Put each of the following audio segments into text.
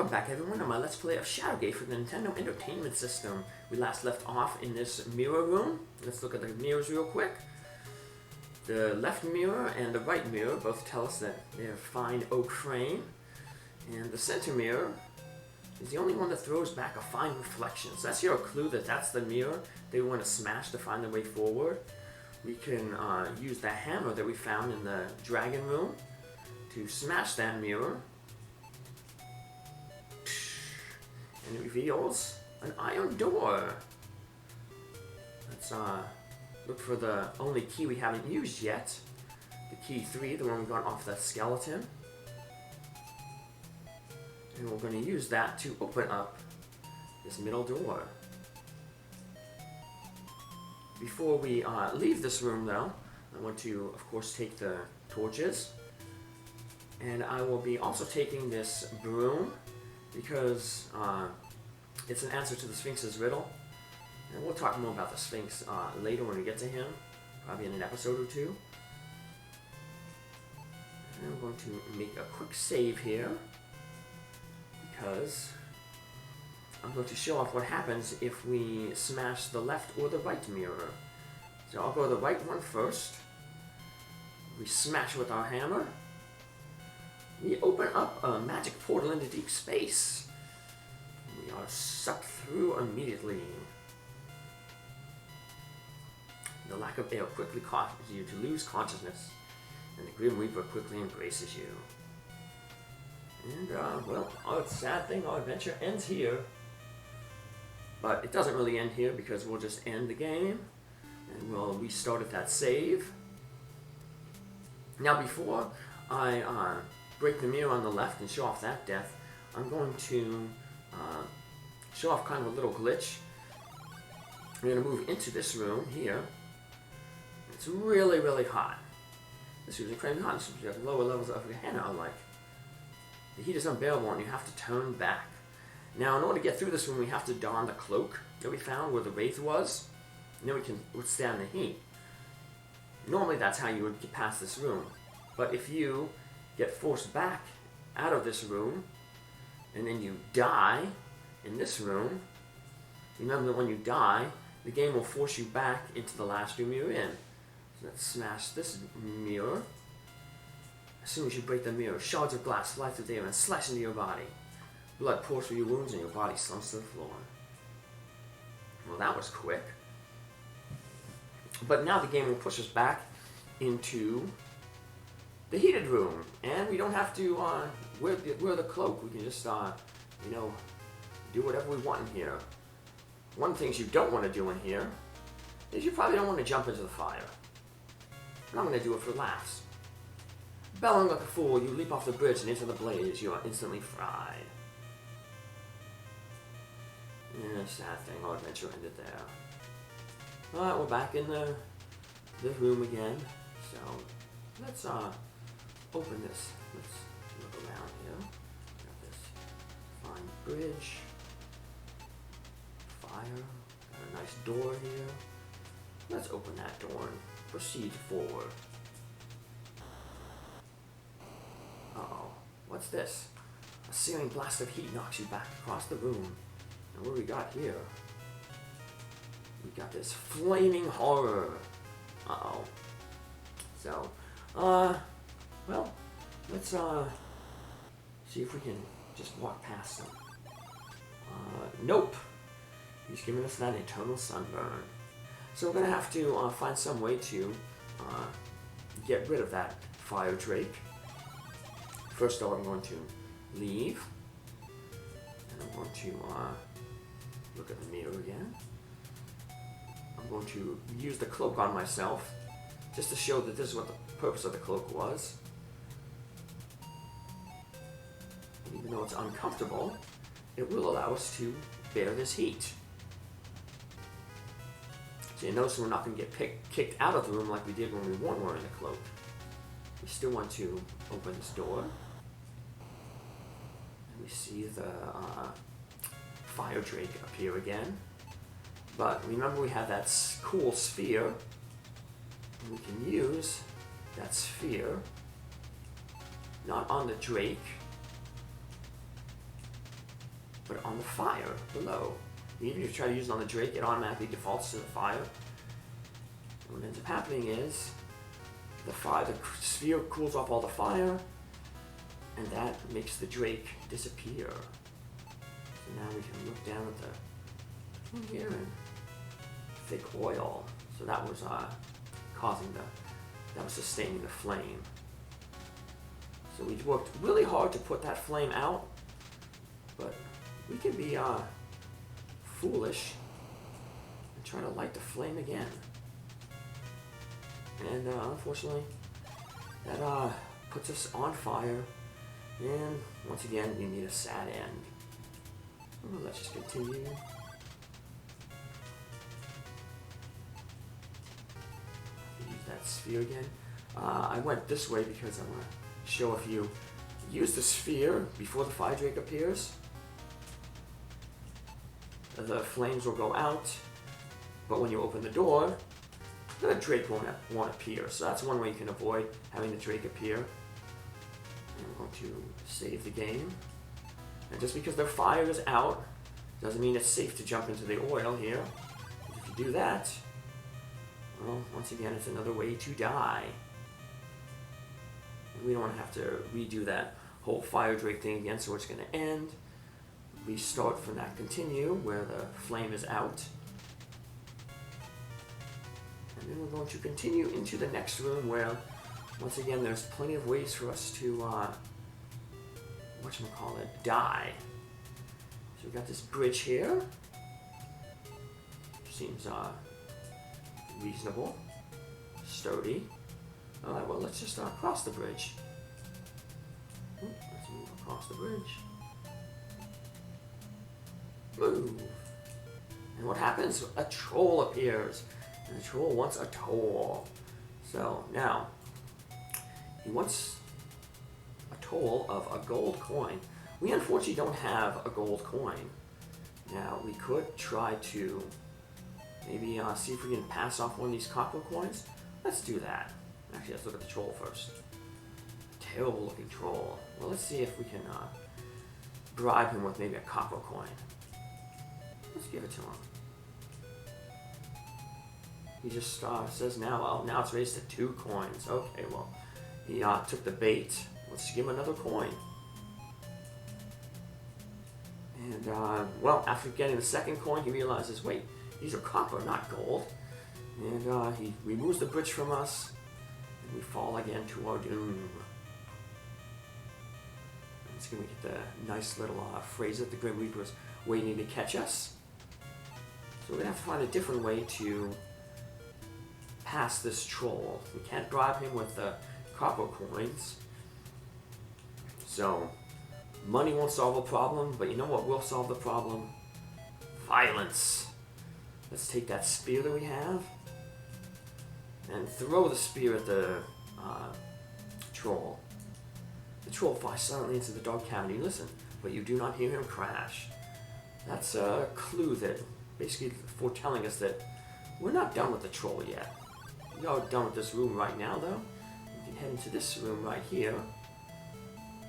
Welcome back everyone to my Let's Play of Shadowgate for the Nintendo Entertainment System. We last left off in this mirror room. Let's look at the mirrors real quick. The left mirror and the right mirror both tell us that they're fine oak frame. And the center mirror is the only one that throws back a fine reflection. So that's your clue that that's the mirror they want to smash to find the way forward. We can use the hammer that we found in the dragon room to smash that mirror. And it reveals an iron door. Let's look for the only key we haven't used yet. The key 3, the one we got off the skeleton. And we're going to use that to open up this middle door. Before we leave this room though, I want to of course take the torches. And I will be also taking this broom because it's an answer to the Sphinx's riddle. And we'll talk more about the Sphinx later when we get to him, probably in an episode or two. And I'm going to make a quick save here because I'm going to show off what happens if we smash the left or the right mirror. So I'll go the right one first. We smash with our hammer. We open up a magic portal into deep space. We are sucked through immediately. The lack of air quickly causes you to lose consciousness, and the Grim Reaper quickly embraces you. And, well, our sad thing, our adventure ends here. But it doesn't really end here because we'll just end the game, and we'll restart at that save. Now, before I break the mirror on the left and show off that death, I'm going to show off kind of a little glitch. I'm going to move into this room here. It's really, really hot. This room is incredibly hot. You have lower levels of your hand are like. The heat is unbearable and you have to turn back. Now, in order to get through this room, we have to don the cloak that we found where the wraith was, and then we can withstand the heat. Normally, that's how you would get past this room. But if you get forced back out of this room, and then you die in this room, remember that when you die, the game will force you back into the last room you're in. So let's smash this mirror. As soon as you break the mirror, shards of glass fly through the air and slash into your body. Blood pours through your wounds and your body slumps to the floor. Well, that was quick. But now the game will push us back into the heated room, and we don't have to wear the cloak. We can just, you know, do whatever we want in here. One of the things you don't want to do in here is you probably don't want to jump into the fire. And I'm going to do it for laughs. Bellowing like a fool, you leap off the bridge and into the blaze. You are instantly fried. Yeah, sad thing. Our adventure ended there. Alright, we're back in the room again. So, let's open this. Let's look around here. Got this fine bridge. Fire. Got a nice door here. Let's open that door and proceed forward. Uh-oh. What's this? A searing blast of heat knocks you back across the room. And what do we got here? We got this flaming horror. Uh-oh. So, well, let's, see if we can just walk past them. Nope. He's giving us that eternal sunburn. So we're going to have to find some way to get rid of that fire drake. First though, I'm going to leave. And I'm going to look at the mirror again. I'm going to use the cloak on myself just to show that this is what the purpose of the cloak was. And even though it's uncomfortable, it will allow us to bear this heat. So you notice we're not going to get kicked out of the room like we did when we weren't wearing the cloak. We still want to open this door. And we see the fire drake appear again. But remember we have that cool sphere. And we can use that sphere not on the drake, put it on the fire below. Even if you try to use it on the Drake, it automatically defaults to the fire. And what ends up happening is the sphere cools off all the fire, and that makes the Drake disappear. So now we can look down at the here and thick oil. So that was that was sustaining the flame. So we worked really hard to put that flame out, but we can be foolish and try to light the flame again. And unfortunately, that puts us on fire. And once again, we need a sad end. Well, let's just continue. Use that sphere again. I went this way because I want to show if you use the sphere before the fire drake appears, the flames will go out, but when you open the door, the drake won't appear. So that's one way you can avoid having the drake appear. And I'm going to save the game. And just because the fire is out doesn't mean it's safe to jump into the oil here. If you do that, well, once again, it's another way to die. And we don't want to have to redo that whole fire drake thing again, so it's going to end. We start from that continue where the flame is out. And then we're going to continue into the next room where, once again, there's plenty of ways for us to, die. So we've got this bridge here. Seems reasonable, sturdy. Alright, well, let's just cross the bridge. Let's move across the bridge. Move. And what happens? A troll appears. And the troll wants a toll. So now, he wants a toll of a gold coin. We unfortunately don't have a gold coin. Now, we could try to maybe see if we can pass off one of these copper coins. Let's do that. Actually, let's look at the troll first. Terrible looking troll. Well, let's see if we can bribe him with maybe a copper coin. Let's give it to him. He just says now, well, now it's raised to 2 coins. Okay, well, he took the bait. Let's give him another coin. And, well, after getting the second coin, he realizes, wait, these are copper, not gold. And he removes the bridge from us, and we fall again to our doom. It's going to get the nice little phrase that the Grim Reaper is waiting to catch us. So we're going to have to find a different way to pass this troll. We can't bribe him with the copper coins. So, money won't solve a problem, but you know what will solve the problem? Violence. Let's take that spear that we have and throw the spear at the troll. The troll flies silently into the dark cavity. Listen, but you do not hear him crash. That's a clue that basically foretelling us that we're not done with the troll yet. We are done with this room right now, though. We can head into this room right here,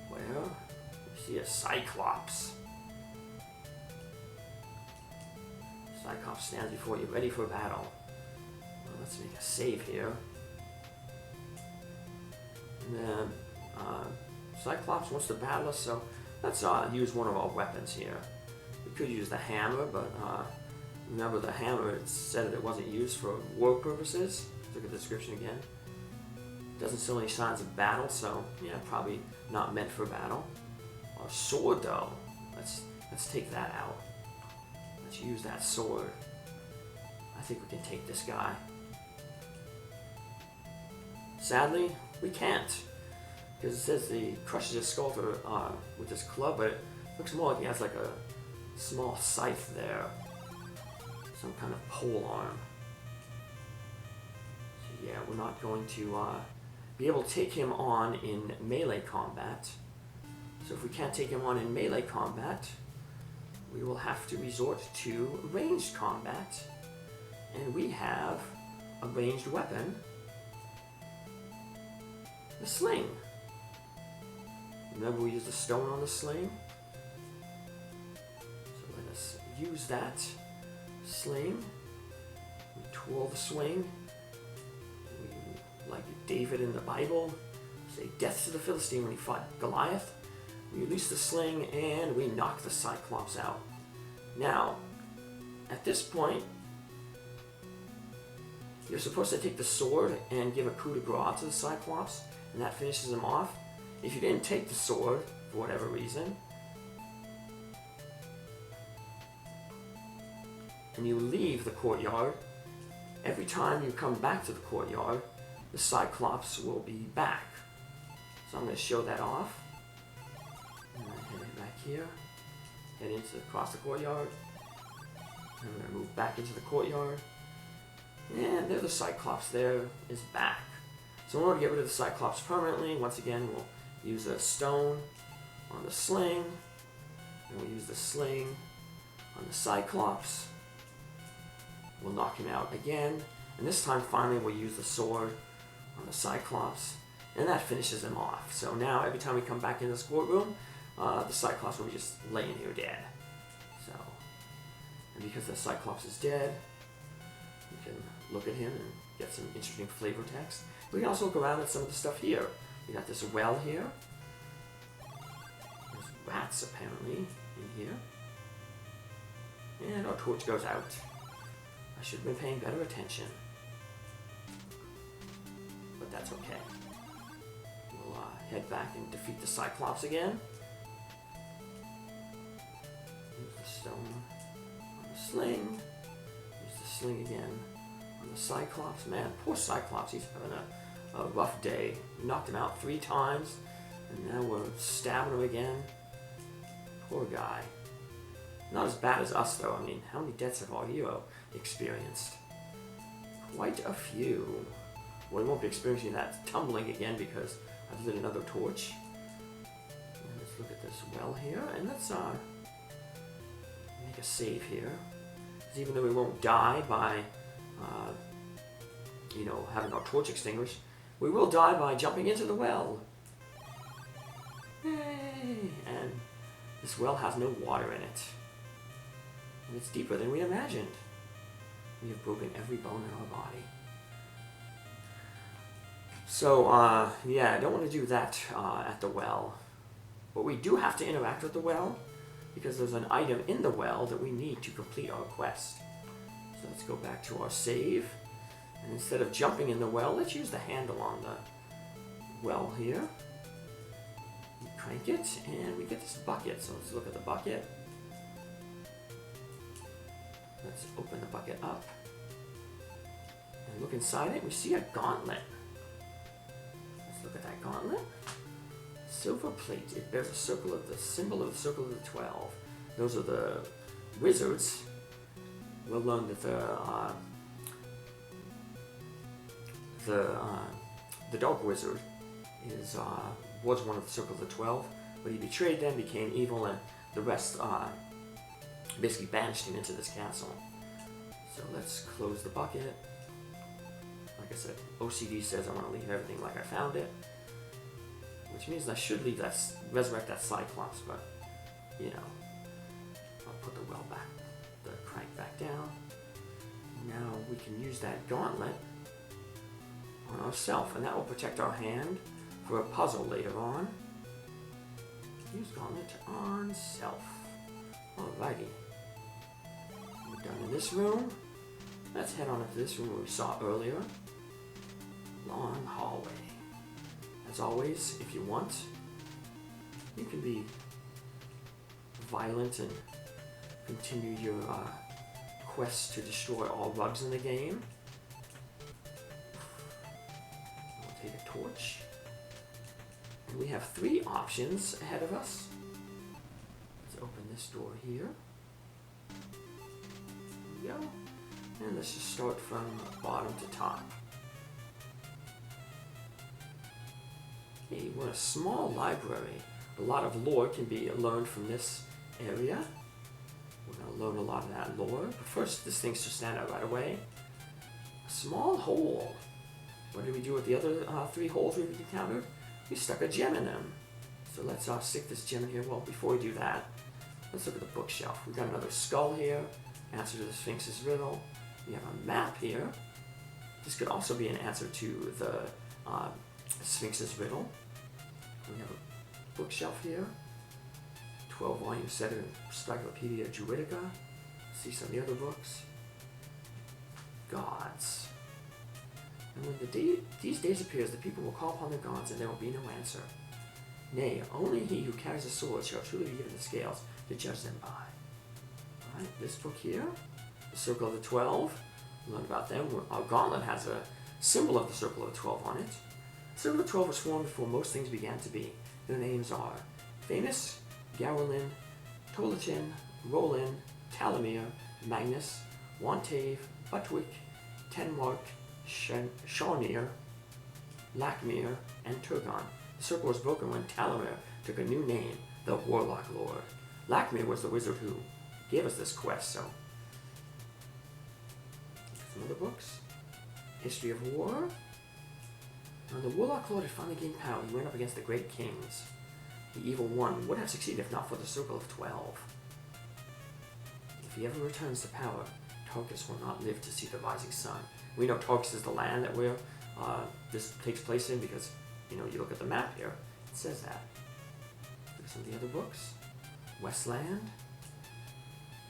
where we see a Cyclops. Cyclops stands before you, ready for battle. Well, let's make a save here. And then Cyclops wants to battle us, so let's use one of our weapons here. We could use the hammer, but remember the hammer, it said that it wasn't used for war purposes. Look at the description again. Doesn't show any signs of battle, so yeah, probably not meant for battle. Our sword, though, let's take that out. Let's use that sword. I think we can take this guy. Sadly, we can't, because it says he crushes his skull with his club, but it looks more like he has like a small scythe there, some kind of pole arm. So yeah, we're not going to be able to take him on in melee combat. So if we can't take him on in melee combat, we will have to resort to ranged combat. And we have a ranged weapon, the sling. Remember we used the stone on the sling? use that sling. We twirl the swing. We, like David in the Bible, say death to the Philistine when he fought Goliath. We release the sling and we knock the Cyclops out. Now, at this point, you're supposed to take the sword and give a coup de grace to the Cyclops, and that finishes him off. If you didn't take the sword, for whatever reason, and you leave the courtyard, every time you come back to the courtyard, the Cyclops will be back. So I'm going to show that off. I'm going to head back here, head across the courtyard. I'm going to move back into the courtyard. And there the Cyclops there is back. So in order to get rid of the Cyclops permanently, once again we'll use a stone on the sling, and we'll use the sling on the Cyclops. We'll knock him out again, and this time finally we'll use the sword on the Cyclops, and that finishes him off. So now every time we come back in this courtroom, the Cyclops will be just laying here dead. So, and because the Cyclops is dead, we can look at him and get some interesting flavor text. We can also look around at some of the stuff here. We got this well here. There's rats apparently in here. And our torch goes out. I should have been paying better attention. But that's okay. We'll head back and defeat the Cyclops again. Use the stone on the sling. Use the sling again on the Cyclops. Man, poor Cyclops, he's having a rough day. We knocked him out 3 times, and now we're stabbing him again. Poor guy. Not as bad as us, though. I mean, how many deaths have our hero experienced? Quite a few. Well, we won't be experiencing that tumbling again because I've lit another torch. And let's look at this well here, and let's make a save here. Because even though we won't die by, having our torch extinguished, we will die by jumping into the well. Yay! And this well has no water in it. And it's deeper than we imagined. We have broken every bone in our body. So, yeah, I don't want to do that at the well. But we do have to interact with the well, because there's an item in the well that we need to complete our quest. So let's go back to our save. And instead of jumping in the well, let's use the handle on the well here. We crank it, and we get this bucket. So let's look at the bucket. Let's open the bucket up. And look inside it, we see a gauntlet. Let's look at that gauntlet. Silver plate. It bears a circle of the symbol of the circle of the 12. Those are the wizards. We'll learn that the Dark Wizard was one of the Circle of the 12, but he betrayed them, became evil, and the rest basically banished him into this castle. So let's close the bucket. Like I said, OCD says I want to leave everything like I found it, which means I should leave that, resurrect that Cyclops, but, I'll put the well back, the crank back down. Now we can use that gauntlet on ourselves, and that will protect our hand for a puzzle later on. Use gauntlet on self. Alrighty. We're done in this room. Let's head on up to this room we saw earlier. Long hallway. As always, if you want, you can be violent and continue your quest to destroy all rugs in the game. We'll take a torch. And we have 3 options ahead of us. Let's open this door here. There we go. And let's just start from bottom to top. Okay, we're in a small library. A lot of lore can be learned from this area. We're going to learn a lot of that lore. But first, this thing's to stand out right away. A small hole. What did we do with the other 3 holes we've encountered? We stuck a gem in them. So let's stick this gem in here. Well, before we do that, Let's look at the bookshelf. We've got another skull here, answer to the Sphinx's riddle. We have a map here. This could also be an answer to the Sphinx's riddle. We have a bookshelf here. 12-volume set of Encyclopedia Druidica. See some of the other books. Gods. And when these days appears, the people will call upon their gods, and there will be no answer. Nay, only he who carries a sword shall truly be given the scales to judge them by. Alright, this book here, the Circle of the 12. Learn about them. Our gauntlet has a symbol of the Circle of the 12 on it. The Circle of the 12 was formed before most things began to be. Their names are Famous, Garwelin, Tolatin, Roland, Talamir, Magnus, Wantave, Butwick, Tenmark, Shawnir, Lakmir, and Turgon. The circle was broken when Talamir took a new name, the Warlock Lord. Lakmir was the wizard who gave us this quest, so. Some other books. History of War. When the Warlock Lord had finally gained power, he went up against the great kings. The evil one would have succeeded if not for the Circle of 12. If he ever returns to power, Tarkus will not live to see the rising sun. We know Tarkus is the land that this takes place in because, you look at the map here, it says that. Look at some of the other books. Westland.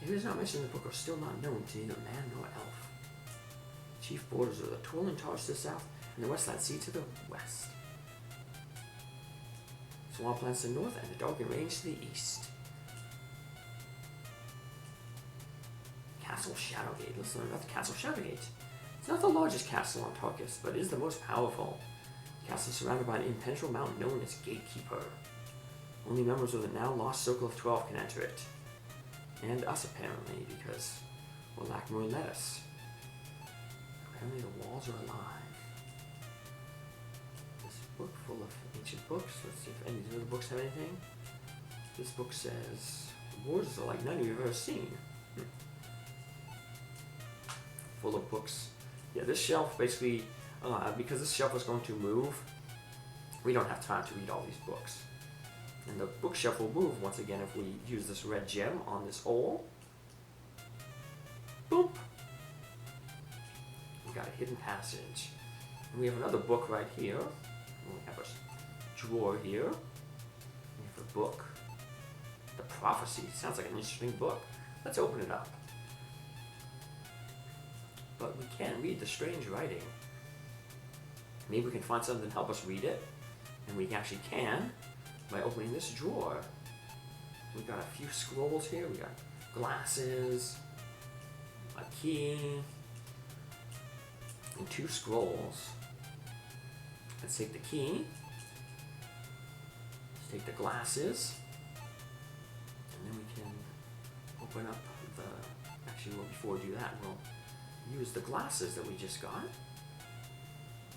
Areas not mentioned in the book are still not known to neither man nor elf. Chief borders are the Torlin Targe to the south and the Westland Sea to the west. Swamplands to the north and the Darken Range to the east. Castle Shadowgate. Let's learn about the Castle Shadowgate. It's not the largest castle on Tarkus, but it is the most powerful. The castle is surrounded by an impenetrable mountain known as Gatekeeper. Only members of the now lost Circle of 12 can enter it. And us, apparently, because, well, Lakmur let us. Apparently the walls are alive. This book full of ancient books. Let's see if any of the other books have anything. This book says, wars are like none you've ever seen. Full of books. Yeah, this shelf basically, because this shelf is going to move, we don't have time to read all these books. And the bookshelf will move once again if we use this red gem on this hole. Boop! We got a hidden passage. And we have another book right here. We have a drawer here. We have a book. The Prophecy. Sounds like an interesting book. Let's open it up. But we can't read the strange writing. Maybe we can find something to help us read it. And we actually can by opening this drawer. We've got a few scrolls here. We got glasses, a key, and 2 scrolls. Let's take the key. Let's take the glasses. And then we can open up the... Actually, well, before we do that, we'll use the glasses that we just got.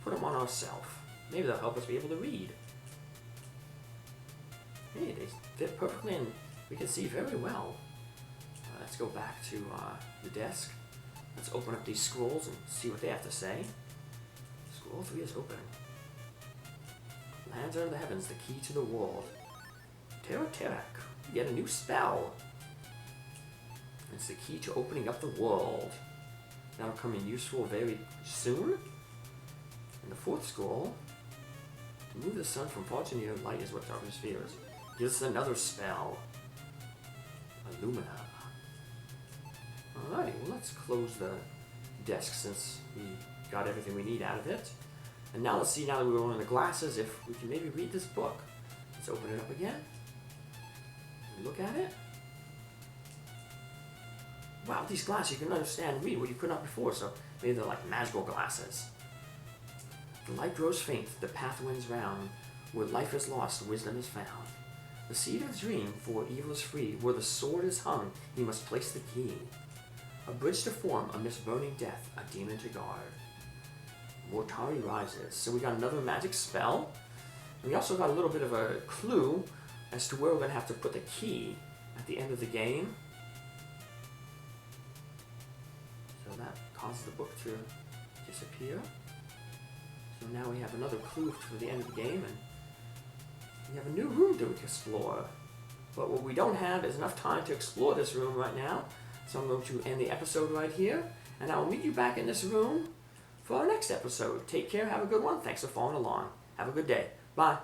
Put them on ourselves. Maybe they'll help us be able to read. Hey, they fit perfectly and we can see very well. Let's go back to the desk. Let's open up these scrolls and see what they have to say. Scroll 3 is open. Lands under the heavens, the key to the world. Terek, you get a new spell. It's the key to opening up the world. That'll come in useful very soon. And the 4th scroll. To move the sun from far to near, light is what darkness fears. Gives us another spell. Illumina. Alrighty, well let's close the desk since we got everything we need out of it. And now let's see, now that we're wearing the glasses, if we can maybe read this book. Let's open it up again. Look at it. Wow, these glasses you can understand and read what you could not before, so maybe they're like magical glasses. The light grows faint, the path winds round. Where life is lost, wisdom is found. The seed of the dream, for evil is free. Where the sword is hung, he must place the key. A bridge to form amidst burning death, a demon to guard. Mortari rises. So we got another magic spell. And we also got a little bit of a clue as to where we're going to have to put the key at the end of the game. So that causes the book to disappear. So now we have another clue for the end of the game, and we have a new room to explore. But what we don't have is enough time to explore this room right now. So I'm going to end the episode right here. And I will meet you back in this room for our next episode. Take care. Have a good one. Thanks for following along. Have a good day. Bye.